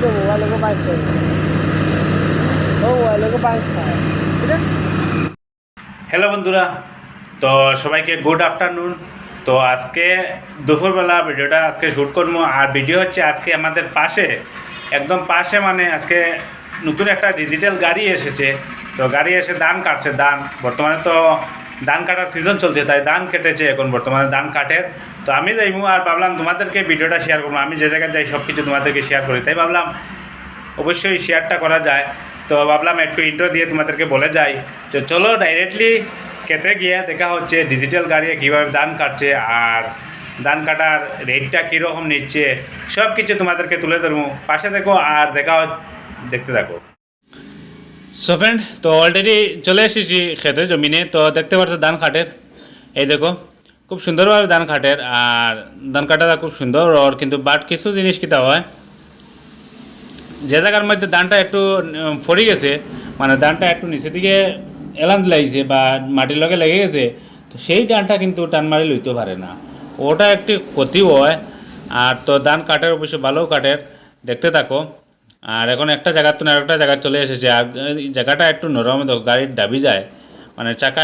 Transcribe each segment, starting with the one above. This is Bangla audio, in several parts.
তো মোবাইলে কো পাইছ ও মোবাইলে কো পাইছ হ্যালো বন্ধুরা, তো সবাইকে গুড আফটারনুন। তো আজকে দুপুরবেলা ভিডিওটা আজকে শ্যুট করবো। আর ভিডিও হচ্ছে আজকে আমাদের পাশে, একদম পাশে, মানে আজকে নতুন একটা ডিজিটাল গাড়ি এসেছে। তো গাড়ি এসে ধান কাটছে। ধান বর্তমানে তো ধান কাটার সিজন চলছে, তাই ধান কেটেছে এখন বর্তমানে ধান কাটের। তো আমি যাইবো আর ভাবলাম তোমাদেরকে ভিডিওটা শেয়ার করবো। আমি যে জায়গায় যাই সব কিছু তোমাদেরকে শেয়ার করি, তাই ভাবলাম অবশ্যই শেয়ারটা করা যায়। তো ভাবলাম একটু ইন্ট্রো দিয়ে তোমাদেরকে বলে যাই। তো চলো ডাইরেক্টলি খেতে গিয়ে দেখা হচ্ছে ডিজিটাল গাড়ি কীভাবে ধান কাটছে আর ধান কাটার রেটটা কীরকম নিচ্ছে, সব কিছু তোমাদেরকে তুলে ধরবো। পাশে দেখো আর দেখতে থাকো। সো ফ্রেন্ড, তো অলরেডি চলে এসেছি খেতে জমিনে। তো দেখতে পাচ্ছ ধান কাটের, এই দেখো খুব সুন্দরভাবে ধান কাটের। আর ধান কাটাটা খুব সুন্দর ওর, কিন্তু বাট কিছু জিনিস কিতা হয়, যে জায়গার মধ্যে ধানটা একটু ফড়ি গেছে, মানে ধানটা একটু নিচের দিকে এলান দিলাইছে বা মাটির লগে লেগে গেছে, তো সেই ধানটা কিন্তু টান মারি লইতে পারে না, ওটা একটি ক্ষতি হয়। আর তো ধান কাটের অবশ্য ভালোও কাটের, দেখতে থাকো। আর এখন একটা জায়গার তো আরেকটা জায়গায় চলে এসেছে। আর এই জায়গাটা একটু নরম, তো গাড়ির ডাবি যায়, মানে চাকা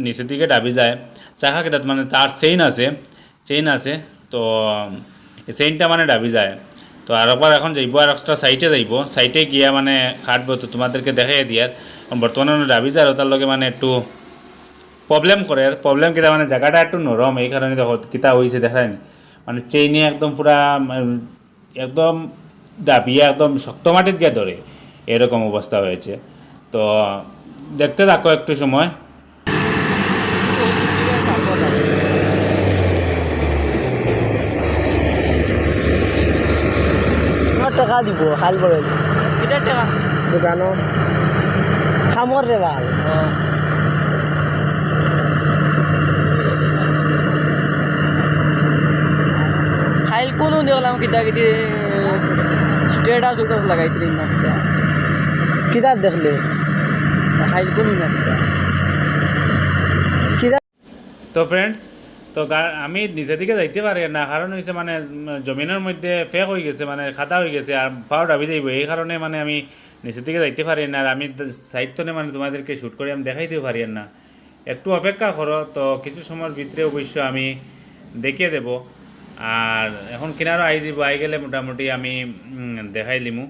নিচের দিকে ডাবি যায়। চাকা কেটে মানে তার চেইন আছে, তো এই চেইনটা মানে ডাবি যায়। তো আর একবার এখন যাইব, আর একটা সাইটে গিয়া মানে খাটবো। তো তোমাদেরকে দেখাই দিয়ার বর্তমানে ডাবি যায়, তার লগে মানে একটু প্রবলেম কিতা, মানে জায়গাটা একটু নরম, এই কারণে দেখো কিতা হয়েছে দেখায়নি, মানে চেইনে একদম পুরা একদম ডাবিয়ে একদম শক্ত মাটিত গিয়ে ধরে, এরকম অবস্থা হয়েছে। তো দেখতে থাকো একটু সময়। টাকা দিব হাল বড় এটা টাকা জানো খামর রে ভাল খাইল কোনো দেখলাম কিতা কিতি স্টেটাস উটাস লাগাইছিল না কিতা কিদার দেখলে খাইল কোনো না কিতা কিদার তো ফ্রেন্ড, তো আমি নিচের দিকে যাইতে পারি না, কারণ হয়েছে মানে জমিনের মধ্যে ফেক হয়ে গেছে, মানে খাদা হয়ে গেছে আর পাও ডাবি যাইব, এই কারণে মানে আমি নিচের দিকে যাইতে পারি না। আর আমি সাইড তো মানে তোমাদেরকে শ্যুট করে আমি দেখাইতেও পারি না। একটু অপেক্ষা করো, তো কিছু সময়ের ভিতরে অবশ্য আমি দেখিয়ে দেব। আর এখন কিনারও আই যাব, আই গেলে মোটামুটি আমি দেখাই লিমু।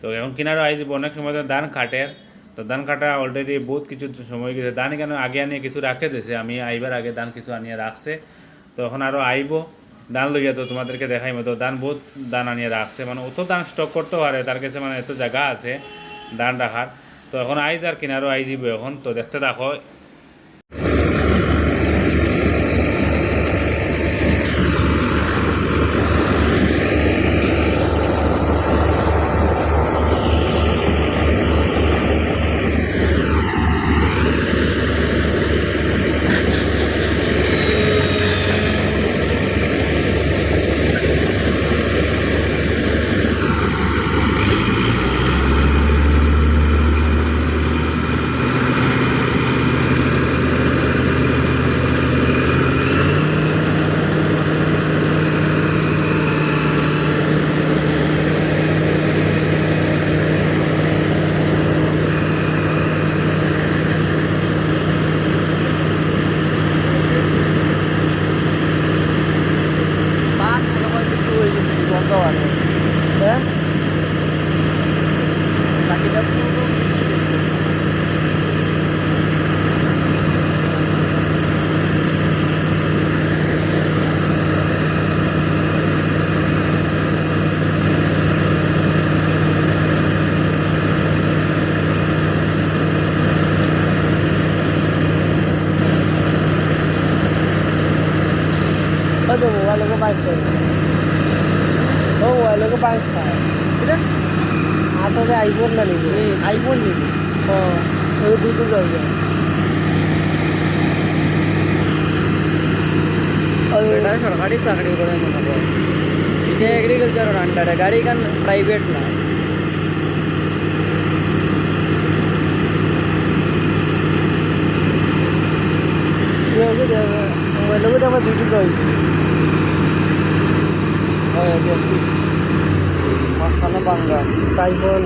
তো এখন কিনারও আই যাব, অনেক সময় তো ধান কাটের। তো ধান কাটা অলরেডি বহুত কিছু সময় গেছে, ধান কেন আগে আনিয়ে কিছু রাখে দিয়েছে, আমি আইবার আগে ধান কিছু আনিয়ে রাখছে। তো এখন আরও আইব ধান লইয়া, তো তোমাদেরকে দেখাইব। তো ধান বহুত ধান আনিয়ে রাখছে, মানে অত ধান স্টক করতে পারে তার কাছে, মানে এত জায়গা আছে ধান রাখার। তো এখন আইজ আর কিনারও আই যাব এখন, তো দেখতে দেখো। বন্ধ আছে হ্যাঁ বাকিটা পুরো তো মোবাইলে কো পাইছ ও মোবাইলে কো পাইছ এটা হাততে আইফোন না নিব আইফোন নিবি ও ওই দুটো রয়ে যায় এটা সরকারি চাকরি করে মনে হয়, এটা এগ্রিকালচার আন্ডারে, গাড়ি কান প্রাইভেট না। মোবাইলে কো আমার দুটো রয়েছে হয় দেখছি মাঝখানে বাংলা আইফোন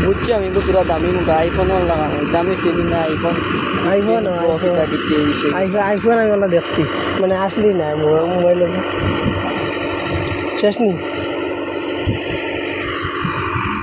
বুঝছি আমি তো পুরো দামি মুখা আইফোনও লাগানো দামি চিনি না আইফোন আইফোন আইফোন আমি ওলা দেখছি মানে আসলি না মোবাইলের শেষ নি